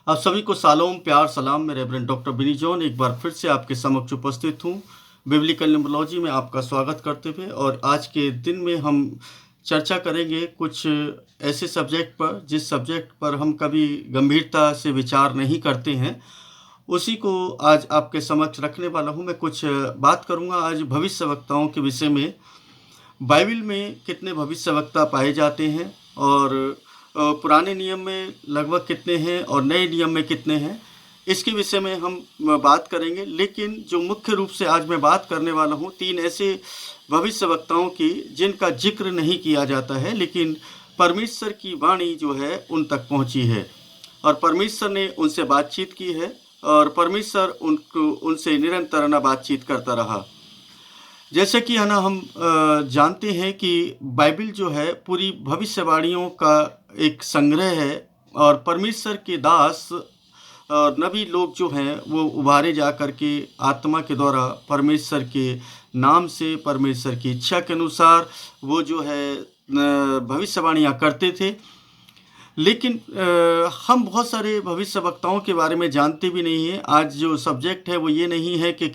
आप सभी को सालोम प्यार सलाम। मैं रेवरेंड डॉक्टर बिनी जॉन एक बार फिर से आपके समक्ष उपस्थित हूँ बिब्लिकल न्यूमरोलॉजी में आपका स्वागत करते हुए। और आज के दिन में हम चर्चा करेंगे कुछ ऐसे सब्जेक्ट पर जिस सब्जेक्ट पर हम कभी गंभीरता से विचार नहीं करते हैं, उसी को आज आपके समक्ष रखने वाला हूँ। मैं कुछ बात करूँगा आज भविष्यवक्ताओं के विषय में। बाइबल में कितने भविष्यवक्ता पाए जाते हैं और पुराने नियम में लगभग कितने हैं और नए नियम में कितने हैं, इसके विषय में हम बात करेंगे। लेकिन जो मुख्य रूप से आज मैं बात करने वाला हूँ, 3 ऐसे भविष्यवक्ताओं की जिनका जिक्र नहीं किया जाता है, लेकिन परमेश्वर की वाणी जो है उन तक पहुँची है और परमेश्वर ने उनसे बातचीत की है और परमेश्वर उनसे निरंतर ना बातचीत करता रहा। जैसे कि है ना, हम जानते हैं कि बाइबल जो है पूरी भविष्यवाणियों का एक संग्रह है और परमेश्वर के दास और नबी लोग जो हैं वो उभारे जा कर के आत्मा के द्वारा परमेश्वर के नाम से, परमेश्वर की इच्छा के अनुसार वो जो है भविष्यवाणियाँ करते थे। लेकिन हम बहुत सारे भविष्यवक्ताओं के बारे में जानते भी नहीं हैं। आज जो सब्जेक्ट है वो ये नहीं है कि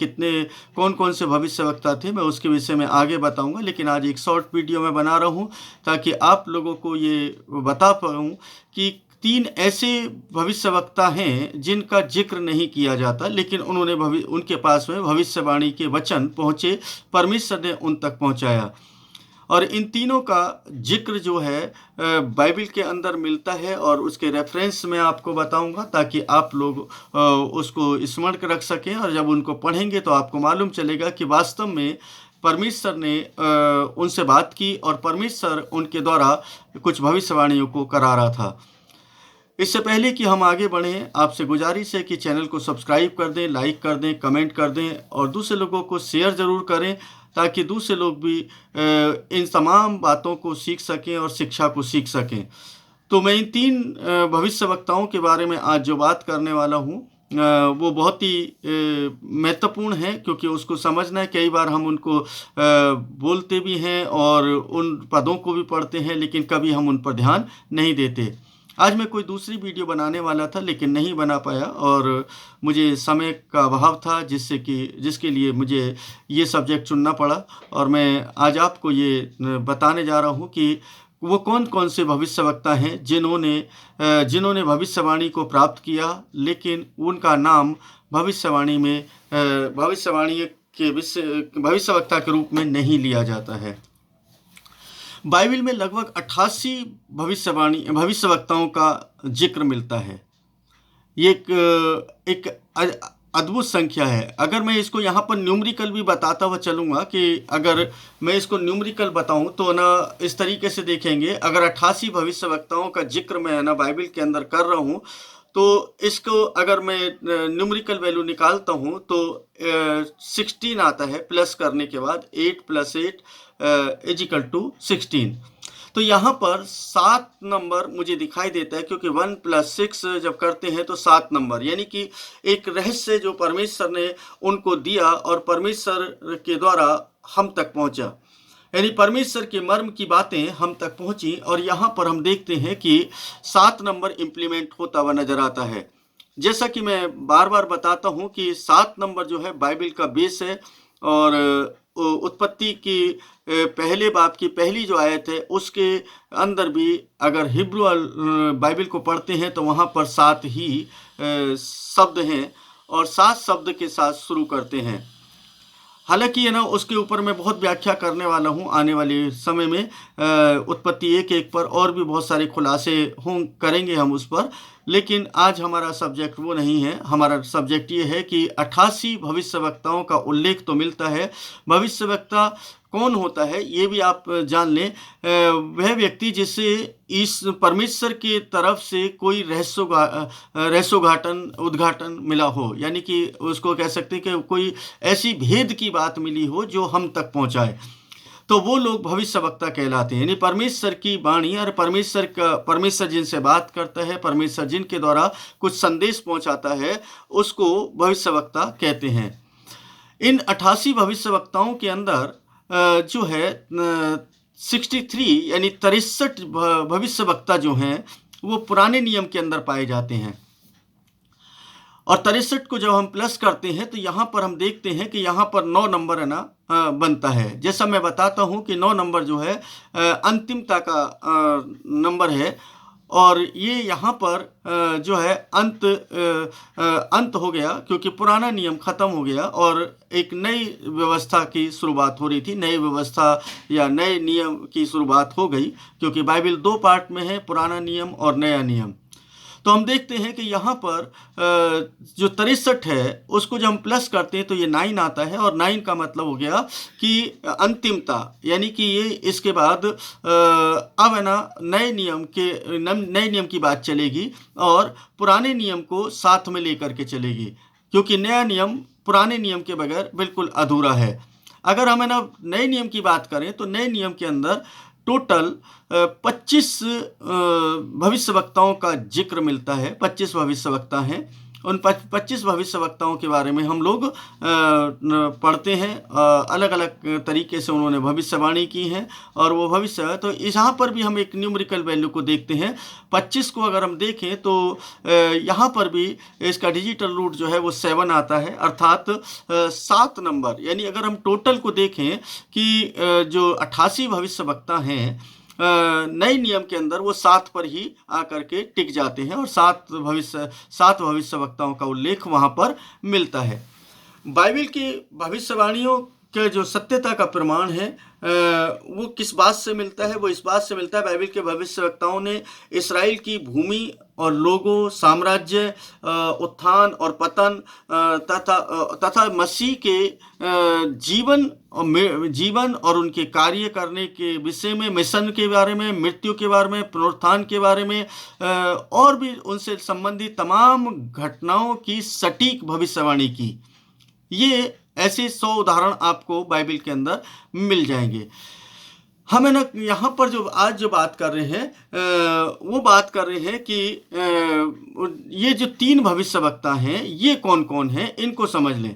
कौन कौन से भविष्यवक्ता थे, मैं उसके विषय में आगे बताऊंगा। लेकिन आज एक शॉर्ट वीडियो मैं बना रहा हूँ ताकि आप लोगों को ये बता पाऊँ कि 3 ऐसे भविष्यवक्ता हैं जिनका जिक्र नहीं किया जाता, लेकिन उनके पास में भविष्यवाणी के वचन पहुँचे, परमेश्वर ने उन तक पहुँचाया। और इन तीनों का जिक्र जो है बाइबल के अंदर मिलता है और उसके रेफरेंस मैं आपको बताऊंगा ताकि आप लोग उसको स्मरण रख सकें और जब उनको पढ़ेंगे तो आपको मालूम चलेगा कि वास्तव में परमेश्वर ने उनसे बात की और परमेश्वर उनके द्वारा कुछ भविष्यवाणियों को करा रहा था। इससे पहले कि हम आगे बढ़ें, आपसे गुजारिश है कि चैनल को सब्सक्राइब कर दें, लाइक कर दें, कमेंट कर दें और दूसरे लोगों को शेयर ज़रूर करें ताकि दूसरे लोग भी इन तमाम बातों को सीख सकें और शिक्षा को सीख सकें। तो मैं इन 3 भविष्यवक्ताओं के बारे में आज जो बात करने वाला हूँ वो बहुत ही महत्वपूर्ण है, क्योंकि उसको समझना है। कई बार हम उनको बोलते भी हैं और उन पदों को भी पढ़ते हैं, लेकिन कभी हम उन पर ध्यान नहीं देते। आज मैं कोई दूसरी वीडियो बनाने वाला था लेकिन नहीं बना पाया और मुझे समय का अभाव था जिसके लिए मुझे ये सब्जेक्ट चुनना पड़ा। और मैं आज आपको ये बताने जा रहा हूँ कि वो कौन कौन से भविष्यवक्ता हैं जिन्होंने भविष्यवाणी को प्राप्त किया, लेकिन उनका नाम भविष्यवक्ता के रूप में नहीं लिया जाता है। बाइबल में लगभग 88 भविष्यवक्ताओं का जिक्र मिलता है। ये एक अद्भुत संख्या है। अगर मैं इसको यहाँ पर न्यूमरिकल भी बताता हुआ चलूँगा कि अगर मैं इसको न्यूमरिकल बताऊँ तो ना इस तरीके से देखेंगे, अगर 88 भविष्यवक्ताओं का जिक्र मैं ना बाइबल के अंदर कर रहा हूँ तो इसको अगर मैं न्यूमरिकल वैल्यू निकालता हूँ तो 16 आता है। प्लस करने के बाद 8 + 8 = 16। तो यहाँ पर 7 नंबर मुझे दिखाई देता है, क्योंकि 1 + 6 जब करते हैं तो 7 नंबर, यानी कि एक रहस्य जो परमेश्वर ने उनको दिया और परमेश्वर के द्वारा हम तक पहुँचा, यानी परमेश्वर के मर्म की बातें हम तक पहुंची। और यहाँ पर हम देखते हैं कि 7 नंबर इम्प्लीमेंट होता हुआ नजर आता है। जैसा कि मैं बार बार बताता हूँ कि 7 नंबर जो है बाइबल का बेस है और उत्पत्ति की पहले बाब की पहली जो आयत है उसके अंदर भी अगर हिब्रू बाइबल को पढ़ते हैं तो वहाँ पर 7 ही शब्द हैं और 7 शब्द के साथ शुरू करते हैं। हालांकि ये ना उसके ऊपर मैं बहुत व्याख्या करने वाला हूँ आने वाले समय में। उत्पत्ति 1:1 पर और भी बहुत सारे खुलासे करेंगे हम उस पर, लेकिन आज हमारा सब्जेक्ट वो नहीं है। हमारा सब्जेक्ट ये है कि 88 भविष्यवक्ताओं का उल्लेख तो मिलता है। भविष्यवक्ता कौन होता है ये भी आप जान लें। वह व्यक्ति जिसे इस परमेश्वर के तरफ से कोई उद्घाटन मिला हो, यानी कि उसको कह सकते हैं कि कोई ऐसी भेद की बात मिली हो जो हम तक पहुंचाए, तो वो लोग भविष्यवक्ता कहलाते हैं। यानी परमेश्वर की वाणी और परमेश्वर जिनसे बात करता है, परमेश्वर जिनके द्वारा कुछ संदेश पहुंचाता है, उसको भविष्यवक्ता कहते हैं। इन 88 भविष्यवक्ताओं के अंदर जो है 63 यानी 63 भविष्यवक्ता जो हैं वो पुराने नियम के अंदर पाए जाते हैं। और 63 को जब हम प्लस करते हैं तो यहाँ पर हम देखते हैं कि यहाँ पर 9 नंबर है ना बनता है। जैसा मैं बताता हूँ कि 9 नंबर जो है अंतिमता का नंबर है, और ये यहाँ पर जो है अंत हो गया, क्योंकि पुराना नियम ख़त्म हो गया और एक नई व्यवस्था की शुरुआत हो रही थी। नई व्यवस्था या नए नियम की शुरुआत हो गई, क्योंकि बाइबल 2 पार्ट में है, पुराना नियम और नया नियम। तो हम देखते हैं कि यहाँ पर जो 63 है उसको जब हम प्लस करते हैं तो ये 9 आता है, और 9 का मतलब हो गया कि अंतिमता, यानी कि ये इसके बाद अब है ना नए नियम की बात चलेगी और पुराने नियम को साथ में लेकर के चलेगी, क्योंकि नया नियम पुराने नियम के बगैर बिल्कुल अधूरा है। अगर हम है ना नए नियम की बात करें तो नए नियम के अंदर टोटल 25 भविष्यवक्ताओं का जिक्र मिलता है। 25 भविष्यवक्ता हैं। उन 25 भविष्यवक्ताओं के बारे में हम लोग पढ़ते हैं। अलग अलग तरीके से उन्होंने भविष्यवाणी की है, और वो भविष्य, तो यहाँ पर भी हम एक न्यूमेरिकल वैल्यू को देखते हैं। 25 को अगर हम देखें तो यहाँ पर भी इसका डिजिटल रूट जो है वो 7 आता है, अर्थात 7 नंबर। यानी अगर हम टोटल को देखें कि जो 88 भविष्यवक्ता हैं नए नियम के अंदर, वो 7 पर ही आकर के टिक जाते हैं, और 7 भविष्यवक्ताओं का उल्लेख वहाँ पर मिलता है। बाइबल की भविष्यवाणियों के जो सत्यता का प्रमाण है वो किस बात से मिलता है? वो इस बात से मिलता है, बाइबल के भविष्यवक्ताओं ने इस्राएल की भूमि और लोगों, साम्राज्य, उत्थान और पतन तथा मसीह के जीवन और उनके कार्य करने के विषय में, मिशन के बारे में, मृत्यु के बारे में, पुनरुत्थान के बारे में और भी उनसे संबंधित तमाम घटनाओं की सटीक भविष्यवाणी की। ये ऐसे 100 उदाहरण आपको बाइबल के अंदर मिल जाएंगे। हमें ना यहाँ पर जो आज जो बात कर रहे हैं वो बात कर रहे हैं कि ये जो 3 भविष्यवक्ता हैं ये कौन कौन हैं, इनको समझ लें।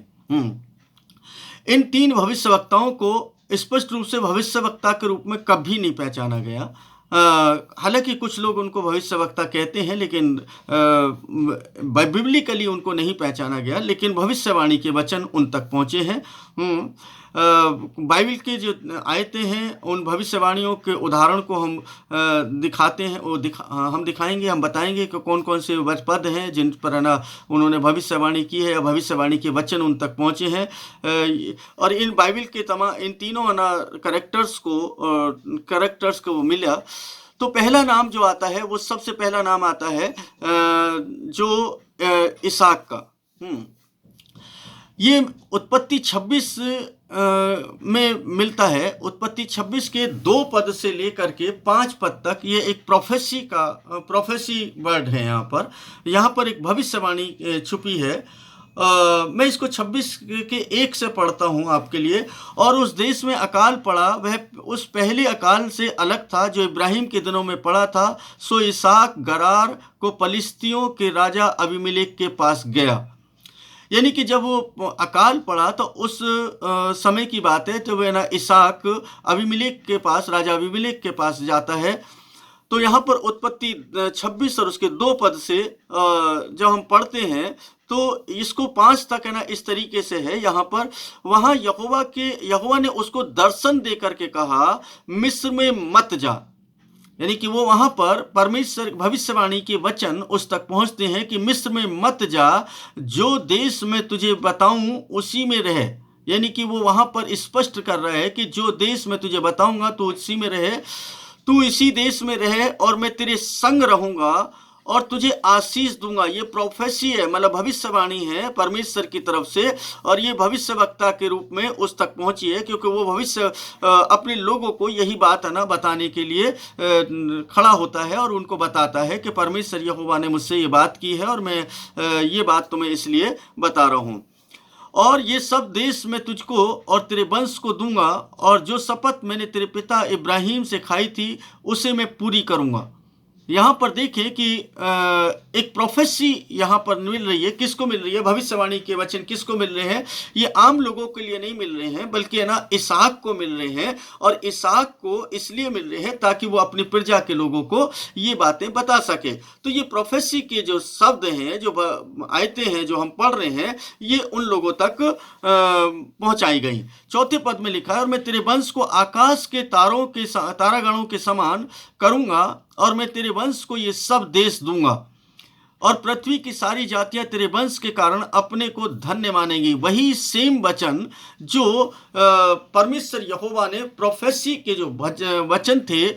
इन 3 भविष्यवक्ताओं को स्पष्ट रूप से भविष्यवक्ता के रूप में कभी नहीं पहचाना गया। हालांकि कुछ लोग उनको भविष्यवक्ता कहते हैं, लेकिन बिब्लिकली उनको नहीं पहचाना गया, लेकिन भविष्यवाणी के वचन उन तक पहुँचे हैं। बाइबल के जो आयतें हैं उन भविष्यवाणियों के उदाहरण को हम दिखाते हैं, हम दिखाएंगे, हम बताएंगे कि कौन कौन से पद हैं जिन पर ना उन्होंने भविष्यवाणी की है या भविष्यवाणी के वचन उन तक पहुँचे हैं। और इन बाइबल के इन तीनों ना करेक्टर्स को मिला। तो पहला नाम जो आता है वो सबसे पहला नाम आता है जो इसहाक का। ये उत्पत्ति 26 में मिलता है। उत्पत्ति 26 के 2 पद से लेकर के 5 पद तक ये एक प्रोफेसी वर्ड है। यहाँ पर एक भविष्यवाणी छुपी है। मैं इसको 26 के 1 से पढ़ता हूँ आपके लिए। और उस देश में अकाल पड़ा, वह उस पहले अकाल से अलग था जो इब्राहिम के दिनों में पड़ा था। सो इसहाक गरार को पलिश्तियों के राजा अबीमेलेक के पास गया। यानी कि जब वो अकाल पड़ा तो उस समय की बात है, तो वह ना इसहाक अबीमेलेक के पास, राजा अबीमेलेक के पास जाता है। तो यहाँ पर उत्पत्ति 26 और उसके 2 पद से जब हम पढ़ते हैं तो इसको 5 तक है ना इस तरीके से है। यहाँ पर वहाँ यहोवा ने उसको दर्शन दे करके कहा, मिस्र में मत जा। यानी कि वो वहाँ पर परमेश्वर भविष्यवाणी के वचन उस तक पहुँचते हैं कि मिस्र में मत जा, जो देश में तुझे बताऊं उसी में रहे। यानी कि वो वहाँ पर स्पष्ट कर रहा है कि जो देश में तुझे बताऊंगा तो उसी में रहे, तू इसी देश में रहे और मैं तेरे संग रहूंगा और तुझे आशीष दूंगा। ये प्रोफेसी है, मतलब भविष्यवाणी है परमेश्वर की तरफ से, और ये भविष्यवक्ता के रूप में उस तक पहुंची है, क्योंकि वो भविष्य अपने लोगों को यही बात है ना बताने के लिए खड़ा होता है और उनको बताता है कि परमेश्वर यहोवा ने मुझसे ये बात की है और मैं ये बात तुम्हें इसलिए बता रहा हूँ। और ये सब देश मैं तुझको और तेरे वंश को दूंगा, और जो शपथ मैंने तेरे पिता इब्राहिम से खाई थी उसे मैं पूरी करूँगा। यहाँ पर देखें कि एक प्रोफेसी यहाँ पर मिल रही है। किसको मिल रही है? भविष्यवाणी के वचन किसको मिल रहे हैं? ये आम लोगों के लिए नहीं मिल रहे हैं, बल्कि है ना इसहाक को मिल रहे हैं। और इसहाक को इसलिए मिल रहे हैं ताकि वो अपनी प्रजा के लोगों को ये बातें बता सके। तो ये प्रोफेसी के जो शब्द हैं, जो आयतें हैं जो हम पढ़ रहे हैं, ये उन लोगों तक पहुंचाई गई। चौथे पद में लिखा है, और मैं तेरे वंश को आकाश के तारागणों के समान करूंगा, और मैं तेरे वंश को ये सब देश दूंगा, और पृथ्वी की सारी जातियां तेरे वंश के कारण अपने को धन्य मानेंगी। वही सेम वचन जो परमेश्वर यहोवा ने प्रोफेसी के जो वचन थे,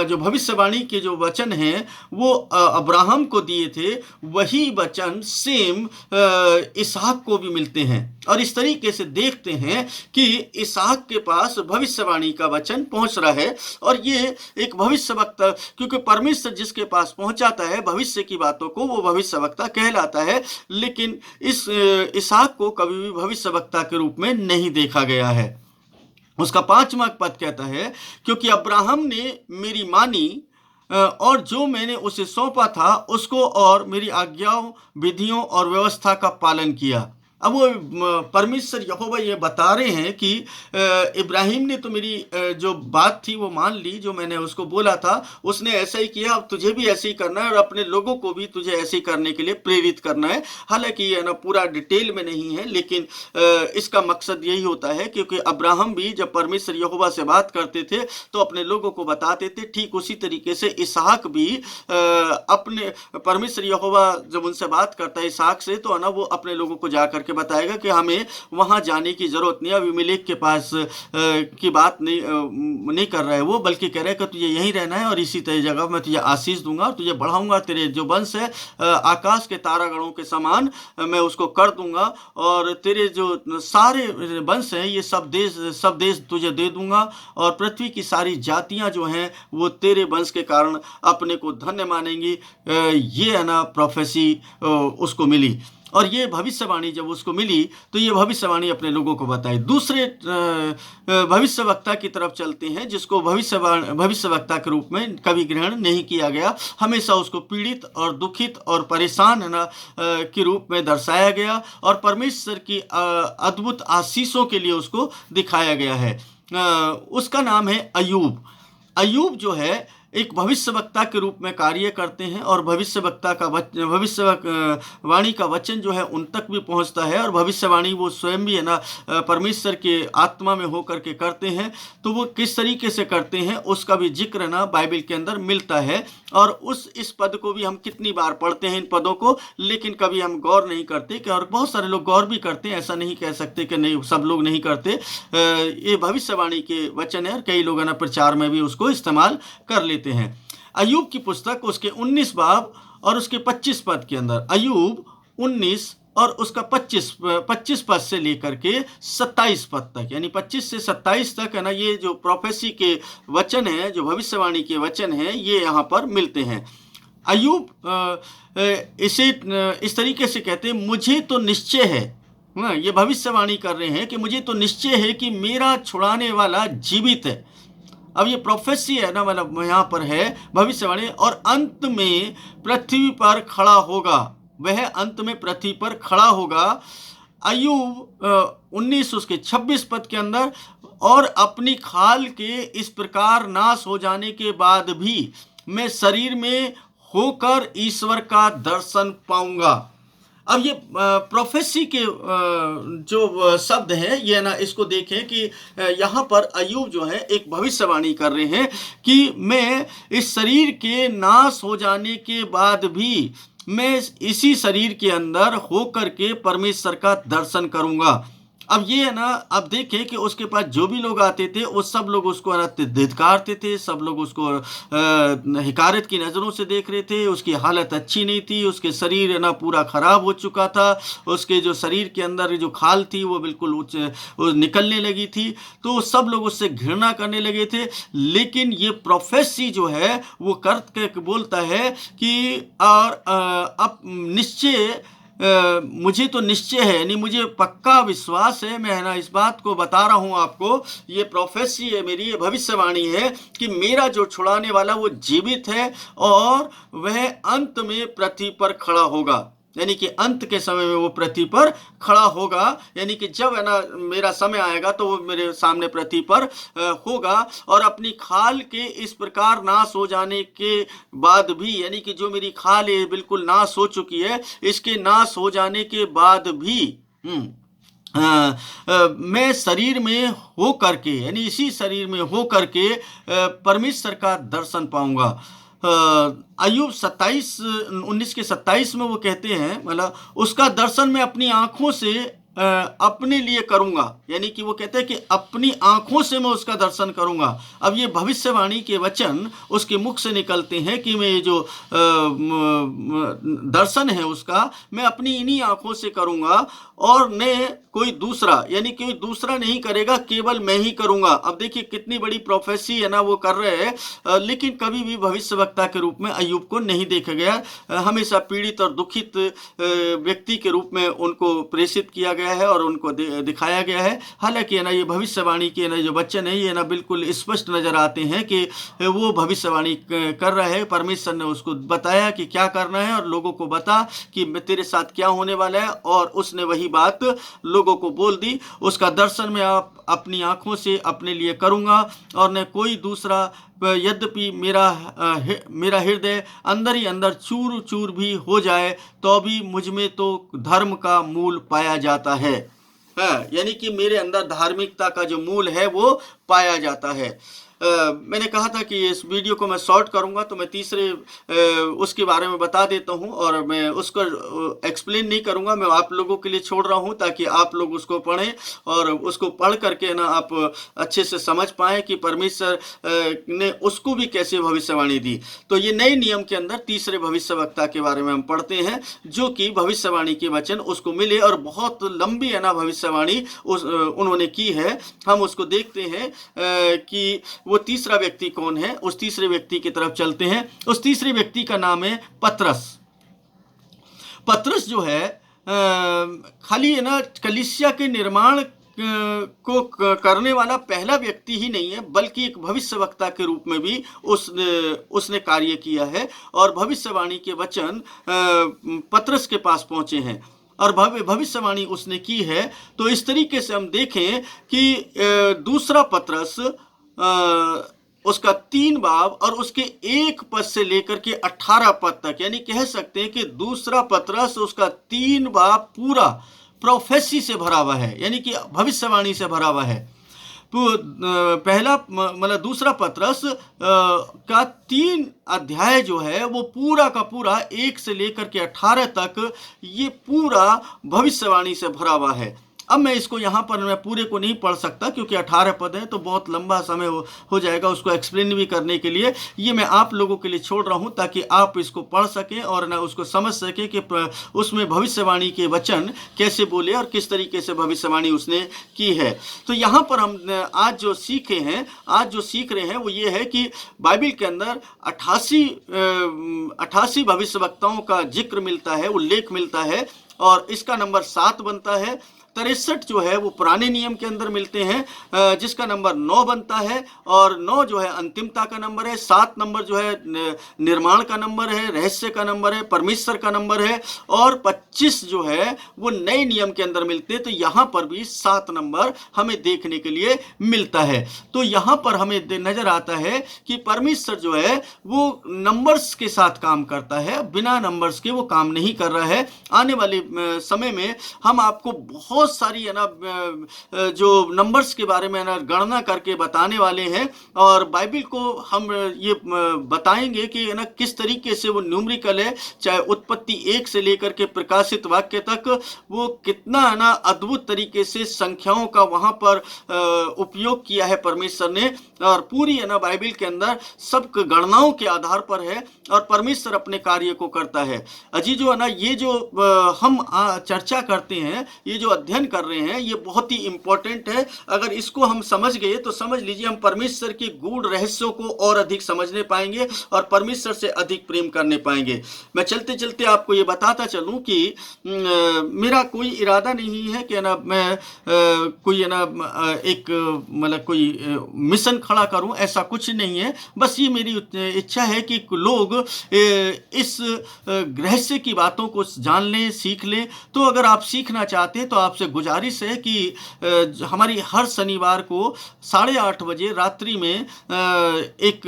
जो भविष्यवाणी के जो वचन हैं, वो अब्राहम को दिए थे, वही वचन सेम इसहाक को भी मिलते हैं। और इस तरीके से देखते हैं कि इसहाक के पास भविष्यवाणी का वचन पहुंच रहा है। और ये एक भविष्यवक्ता, क्योंकि परमेश्वर जिसके पास पहुंचाता है भविष्य की बातों को, वो भविष्यवक्ता कहलाता है। लेकिन इस इसहाक को कभी भी भविष्यवक्ता के रूप में नहीं देखा गया है। उसका 5वां पद कहता है, क्योंकि अब्राहम ने मेरी मानी और जो मैंने उसे सौंपा था उसको, और मेरी आज्ञाओं, विधियों और व्यवस्था का पालन किया। अब वो परमेश्वर यहोवा ये बता रहे हैं कि इब्राहिम ने तो मेरी जो बात थी वो मान ली, जो मैंने उसको बोला था उसने ऐसा ही किया, अब तुझे भी ऐसे ही करना है और अपने लोगों को भी तुझे ऐसे ही करने के लिए प्रेरित करना है। हालांकि ये ना पूरा डिटेल में नहीं है, लेकिन इसका मकसद यही होता है, क्योंकि अब्राहम भी जब परमेश्वर यहोवा से बात करते थे तो अपने लोगों को बताते थे। ठीक उसी तरीके से इसहाक भी अपने परमेश्वर यहोवा जब उनसे बात करता है इसहाक से, तो ना वो अपने लोगों को जाकर के बताएगा कि हमें वहां जाने की जरूरत नहीं है। अबीमेलेक के पास की बात नहीं कर रहा है वो, बल्कि कह रहा है कि तुझे यहीं रहना है और इसी तरह जगह मैं तुझे आशीष दूंगा और तुझे बढ़ाऊंगा। तेरे जो वंश है आकाश के तारागणों के समान मैं उसको कर दूंगा, और तेरे जो सारे वंश हैं ये सब देश तुझे दे दूंगा, और पृथ्वी की सारी जातियां जो हैं वो तेरे वंश के कारण अपने को धन्य मानेंगी। ये है ना प्रोफेसी उसको मिली। और ये भविष्यवाणी जब उसको मिली तो ये भविष्यवाणी अपने लोगों को बताई। दूसरे भविष्यवक्ता की तरफ चलते हैं, जिसको भविष्यवक्ता के रूप में कभी ग्रहण नहीं किया गया। हमेशा उसको पीड़ित और दुखित और परेशान है ना के रूप में दर्शाया गया, और परमेश्वर की अद्भुत आशीषों के लिए उसको दिखाया गया है। उसका नाम है अय्यूब। अय्यूब जो है एक भविष्यवक्ता के रूप में कार्य करते हैं, और भविष्यवक्ता का भविष्यवाणी का वचन जो है उन तक भी पहुंचता है, और भविष्यवाणी वो स्वयं भी है ना परमेश्वर के आत्मा में होकर के करते हैं। तो वो किस तरीके से करते हैं उसका भी जिक्र ना बाइबल के अंदर मिलता है। और इस पद को भी हम कितनी बार पढ़ते हैं इन पदों को, लेकिन कभी हम गौर नहीं करते। और बहुत सारे लोग गौर भी करते हैं, ऐसा नहीं कह सकते कि नहीं सब लोग नहीं करते। ये भविष्यवाणी के वचन है, और कई लोग ना प्रचार में भी उसको इस्तेमाल कर लेते हैं। अय्यूब की पुस्तक उसके 19 बाब और उसके 25 पद के अंदर, अय्यूब 19 और उसका 25 पद से लेकर के 27 पद तक, यानी 25 से 27 तक है ना, ये जो प्रोफेसी के वचन है, जो भविष्यवाणी के वचन है, ये यहाँ पर मिलते हैं। अय्यूब इसे इस तरीके से कहते हैं, मुझे तो निश्चय है, ये भविष्यवाणी कर रहे हैं कि मुझे तो निश्चय है कि मेरा छुड़ाने वाला जीवित है। अब ये प्रोफेसी है ना, मतलब यहाँ पर है भविष्यवाणी, और अंत में पृथ्वी पर खड़ा होगा, वह अंत में पृथ्वी पर खड़ा होगा। अय्यूब 19 उसके 26 पद के अंदर, और अपनी खाल के इस प्रकार नाश हो जाने के बाद भी मैं शरीर में होकर ईश्वर का दर्शन पाऊंगा। अब ये प्रोफेसी के जो शब्द हैं, ये ना इसको देखें कि यहाँ पर अय्यूब जो है एक भविष्यवाणी कर रहे हैं कि मैं इस शरीर के नाश हो जाने के बाद भी मैं इसी शरीर के अंदर होकर के परमेश्वर का दर्शन करूंगा। अब ये है ना, अब देखें कि उसके पास जो भी लोग आते थे वो सब लोग उसको धिक्कारते थे, सब लोग उसको हिकारत की नज़रों से देख रहे थे। उसकी हालत अच्छी नहीं थी, उसके शरीर है ना पूरा ख़राब हो चुका था, उसके जो शरीर के अंदर जो खाल थी वो बिल्कुल निकलने लगी थी, तो सब लोग उससे घृणा करने लगे थे। लेकिन ये प्रोफेसी जो है वो कर के बोलता है कि और अब निश्चय मुझे तो निश्चय है, यानी मुझे पक्का विश्वास है, मैं है ना इस बात को बता रहा हूँ आपको, ये प्रोफेसी है मेरी, ये भविष्यवाणी है कि मेरा जो छुड़ाने वाला वो जीवित है और वह अंत में पृथ्वी पर खड़ा होगा। यानी कि अंत के समय में वो पृथ्वी पर खड़ा होगा, यानी कि जब है ना मेरा समय आएगा तो वो मेरे सामने पृथ्वी पर होगा। और अपनी खाल के इस प्रकार नाश हो जाने के बाद भी, यानी कि जो मेरी खाल है बिल्कुल नाश हो चुकी है, इसके नाश हो जाने के बाद भी मैं शरीर में हो करके, यानी इसी शरीर में हो करके परमेश्वर का दर्शन पाऊंगा। अय्यूब 19 के 27 में वो कहते हैं, मतलब उसका दर्शन मैं अपनी आंखों से अपने लिए करूंगा, यानी कि वो कहते हैं कि अपनी आंखों से मैं उसका दर्शन करूंगा। अब ये भविष्यवाणी के वचन उसके मुख से निकलते हैं कि मैं ये जो दर्शन है उसका मैं अपनी इन्हीं आंखों से करूंगा और न कोई दूसरा, यानी कोई दूसरा नहीं करेगा, केवल मैं ही करूंगा। अब देखिए कितनी बड़ी प्रोफेसी है ना वो कर रहे हैं, लेकिन कभी भी भविष्यवक्ता के रूप में अय्यूब को नहीं देखा गया। हमेशा पीड़ित और दुखित व्यक्ति के रूप में उनको प्रेषित किया गया है और उनको दिखाया गया है। हालांकि है ना ये भविष्यवाणी के ना जो वचन है ये ना बिल्कुल स्पष्ट नजर आते हैं कि वो भविष्यवाणी कर रहा है। परमेश्वर ने उसको बताया कि क्या करना है और लोगों को बता कि तेरे साथ क्या होने वाला है, और उसने वही बात लोगों को बोल दी। उसका दर्शन मैं अपनी आंखों से अपने लिए करूंगा और न कोई दूसरा, यद्यपि मेरा हृदय अंदर ही अंदर चूर चूर भी हो जाए तो भी मुझ में तो धर्म का मूल पाया जाता है। यानी कि मेरे अंदर धार्मिकता का जो मूल है वो पाया जाता है। मैंने कहा था कि इस वीडियो को मैं शॉर्ट करूंगा, तो मैं तीसरे उसके बारे में बता देता हूं और मैं उसको एक्सप्लेन नहीं करूंगा, मैं आप लोगों के लिए छोड़ रहा हूं ताकि आप लोग उसको पढ़ें और उसको पढ़ करके ना आप अच्छे से समझ पाएं कि परमेश्वर ने उसको भी कैसे भविष्यवाणी दी। तो ये नए नियम के अंदर तीसरे भविष्यवक्ता के बारे में हम पढ़ते हैं, जो कि भविष्यवाणी के वचन उसको मिले और बहुत लंबी है ना भविष्यवाणी उन्होंने की है। हम उसको देखते हैं कि वो तीसरा व्यक्ति कौन है। उस तीसरे व्यक्ति की तरफ चलते हैं। उस तीसरे व्यक्ति का नाम है पतरस। पतरस जो है खाली है ना कलीसिया के निर्माण को करने वाला पहला व्यक्ति ही नहीं है, बल्कि एक भविष्यवक्ता के रूप में भी उसने कार्य किया है और भविष्यवाणी के वचन पतरस के पास पहुंचे हैं और भविष्यवाणी उसने की है। तो इस तरीके से हम देखें कि दूसरा पतरस उसका 3 बाब और उसके 1 पद से लेकर के 18 पद तक, यानी कह सकते हैं कि दूसरा पतरस उसका 3 बाब पूरा प्रोफेसी से भरा हुआ है, यानी कि भविष्यवाणी से भरा हुआ है। पहला मतलब दूसरा पतरस का 3 अध्याय जो है वो पूरा का पूरा 1 से लेकर के 18 तक ये पूरा भविष्यवाणी से भरा हुआ है। अब मैं इसको यहाँ पर मैं पूरे को नहीं पढ़ सकता क्योंकि 18 पद हैं तो बहुत लंबा समय हो जाएगा उसको एक्सप्लेन भी करने के लिए। ये मैं आप लोगों के लिए छोड़ रहा हूँ ताकि आप इसको पढ़ सकें और ना उसको समझ सकें कि उसमें भविष्यवाणी के वचन कैसे बोले और किस तरीके से भविष्यवाणी उसने की है। तो यहाँ पर हम आज जो सीख रहे हैं वो ये है कि बाइबल के अंदर 88 भविष्यवक्ताओं का जिक्र मिलता है, उल्लेख मिलता है और इसका नंबर 7 बनता है। 63 जो है वो पुराने नियम के अंदर मिलते हैं जिसका नंबर 9 बनता है और 9 जो है अंतिमता का नंबर है। 7 नंबर जो है निर्माण का नंबर है, रहस्य का नंबर है, परमेश्वर का नंबर है और 25 जो है वो नए नियम के अंदर मिलते हैं। तो यहाँ पर भी 7 नंबर हमें देखने के लिए मिलता है। तो यहाँ पर हमें नजर आता है कि परमेश्वर जो है वो नंबर्स के साथ काम करता है, बिना नंबर्स के वो काम नहीं कर रहा है। आने वाले समय में हम आपको बहुत सारी है ना जो नंबर्स के बारे में ना गणना करके बताने वाले हैं और बाइबल को हम ये बताएंगे कि है ना किस तरीके से वो न्यूमेरिकल है, चाहे उत्पत्ति 1 से लेकर के प्रकाशित वाक्य तक वो कितना है ना अद्भुत तरीके से संख्याओं का वहां पर उपयोग किया है परमेश्वर ने। और पूरी है ना बाइबल के अंदर सब गणनाओं के आधार पर है और परमेश्वर अपने कार्य को करता है। अजी जो है ना ये जो हम चर्चा करते हैं, ये जो अध्ययन अध्ययन कर रहे हैं, ये बहुत ही इम्पोर्टेंट है। अगर इसको हम समझ गए तो समझ लीजिए हम परमेश्वर के गूढ़ रहस्यों को और अधिक समझने पाएंगे और परमेश्वर से अधिक प्रेम करने पाएंगे। मैं चलते चलते आपको ये बताता चलूं कि मेरा कोई इरादा नहीं है कि ना मैं कोई है ना एक मतलब कोई मिशन खड़ा करूं, ऐसा कुछ नहीं है। बस ये मेरी इच्छा है कि लोग इस रहस्य की बातों को जान लें, सीख लें। तो अगर आप सीखना चाहते हैं तो आपसे गुजारिश है कि हमारी हर शनिवार को 8:30 बजे रात्रि में एक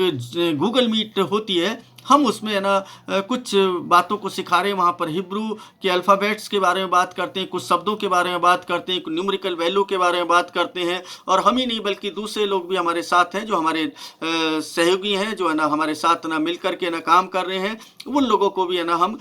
गूगल मीट होती है। हम उसमें है ना कुछ बातों को सिखा रहे हैं। वहाँ पर हिब्रू के अल्फ़ाबेट्स के बारे में बात करते हैं, कुछ शब्दों के बारे में बात करते हैं, कुछ न्यूमेरिकल वैल्यू के बारे में बात करते हैं। और हम ही नहीं बल्कि दूसरे लोग भी हमारे साथ हैं, जो हमारे सहयोगी हैं, जो है ना हमारे साथ ना मिल कर के ना काम कर रहे हैं। उन लोगों को भी है ना हम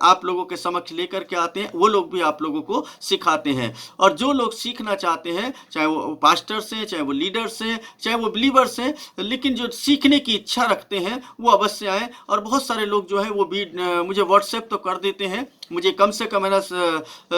आप लोगों के समक्ष लेकर के आते हैं, वो लोग भी आप लोगों को सिखाते हैं। और जो लोग सीखना चाहते हैं, चाहे वो पास्टर्स हैं, चाहे वो लीडर्स हैं, चाहे वो बिलीवर्स हैं, लेकिन जो सीखने की इच्छा रखते हैं वो अवश्य आएँ। और बहुत सारे लोग जो है वो भी मुझे व्हाट्सएप तो कर देते हैं। मुझे कम से कम है ना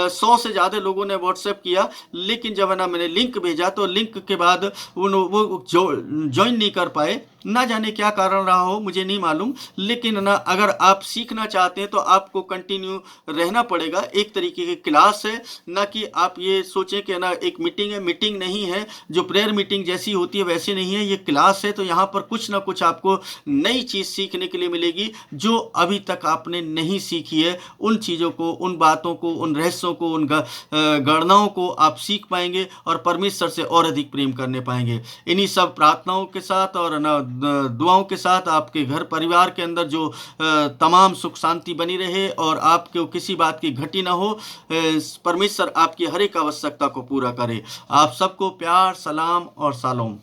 100 से ज़्यादा लोगों ने व्हाट्सएप किया, लेकिन जब है ना मैंने लिंक भेजा तो लिंक के बाद वो ज्वाइन नहीं कर पाए। ना जाने क्या कारण रहा हो, मुझे नहीं मालूम। लेकिन ना अगर आप सीखना चाहते हैं तो आपको कंटिन्यू रहना पड़ेगा। एक तरीके की क्लास है, ना कि आप ये सोचें कि ना एक मीटिंग है। मीटिंग नहीं है, जो प्रेयर मीटिंग जैसी होती है वैसी नहीं है, ये क्लास है। तो यहाँ पर कुछ ना कुछ आपको नई चीज़ सीखने के लिए मिलेगी जो अभी तक आपने नहीं सीखी है। उन चीज़ों को, उन बातों को, उन रहस्यों को, उन गणनाओं को आप सीख पाएंगे और परमेश्वर से और अधिक प्रेम करने पाएंगे। इन्हीं सब प्रार्थनाओं के साथ और ना दुआओं के साथ आपके घर परिवार के अंदर जो तमाम सुख शांति बनी रहे और आपको किसी बात की घटी ना हो। परमेश्वर आपकी हर एक आवश्यकता को पूरा करे। आप सबको प्यार, सलाम और शालोम।